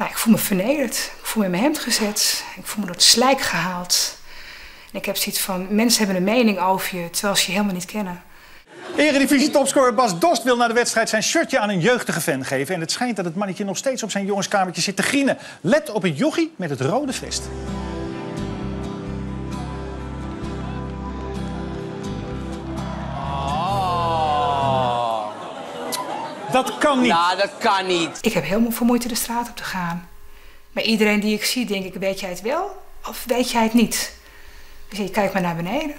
Nou, ik voel me vernederd. Ik voel me in mijn hemd gezet. Ik voel me door het slijk gehaald. En ik heb zoiets van, mensen hebben een mening over je, terwijl ze je helemaal niet kennen. Eredivisie-topscorer Bas Dost wil na de wedstrijd zijn shirtje aan een jeugdige fan geven. En het schijnt dat het mannetje nog steeds op zijn jongenskamertje zit te grienen. Let op het jochie met het rode vest. Dat kan niet. Nou, dat kan niet. Ik heb heel veel moeite de straat op te gaan. Maar iedereen die ik zie, denk ik, weet jij het wel of weet jij het niet? Dus je kijkt maar naar beneden.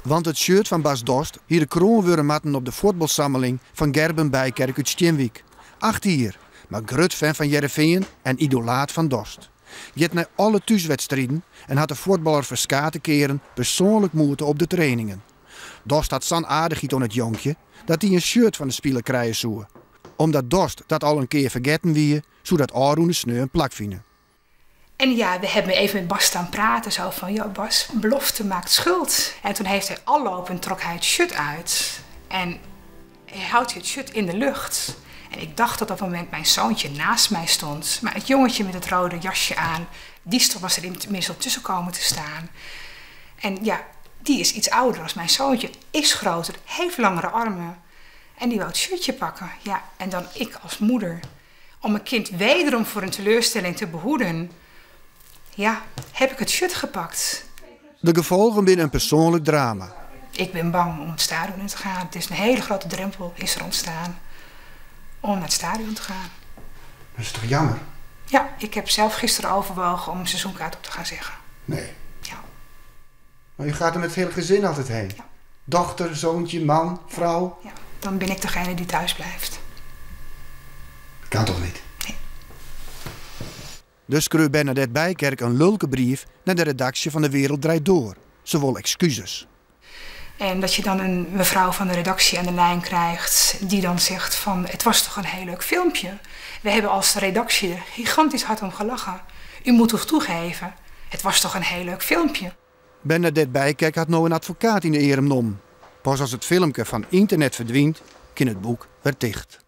Want het shirt van Bas Dost hier de kroonwurmatten op de voetbalsammeling van Gerben Bijkerk uit Steenwijk. 8 hier, maar grut fan van Heerenveen en idolaat van Dost. Je hebt naar alle thuiswedstrijden en had de voetballer verskate keren persoonlijk moeten op de trainingen. Dost had zo'n aardigheid aan het jonkje dat hij een shirt van de speler krijgen zou. Omdat Dost dat al een keer vergeten wie, zodat Aroen de sneu een plak vinden. En ja, we hebben even met Bas staan praten, zo van, ja Bas, belofte maakt schuld. En toen heeft hij allopend trok hij het shirt uit. En hij houdt het shirt in de lucht. En ik dacht dat op dat moment mijn zoontje naast mij stond. Maar het jongetje met het rode jasje aan, die was er inmiddels tussen komen te staan. En ja, die is iets ouder dan mijn zoontje, is groter, heeft langere armen. En die wou het shirtje pakken. Ja, en dan ik als moeder, om mijn kind wederom voor een teleurstelling te behoeden, ja, heb ik het shirt gepakt. De gevolgen binnen een persoonlijk drama. Ik ben bang om het stadion in te gaan. Het is een hele grote drempel is er ontstaan om naar het stadion te gaan. Dat is toch jammer? Ja, ik heb zelf gisteren overwogen om een seizoenkaart op te gaan zeggen. Nee. Ja. Maar u gaat er met het hele gezin altijd heen? Ja. Dochter, zoontje, man, vrouw? Ja, dan ben ik degene die thuis blijft. Kan toch niet? Nee. Dus schreef Bernadette Bijkerk een lulke brief naar de redactie van De Wereld Draait Door. Ze wil excuses. En dat je dan een mevrouw van de redactie aan de lijn krijgt die dan zegt van, het was toch een heel leuk filmpje. We hebben als redactie er gigantisch hard om gelachen. U moet toch toegeven, het was toch een heel leuk filmpje. Bernadette Bijkerk had nou een advocaat in de erem nom. Pas als het filmpje van internet verdwijnt, kan het boek weer dicht.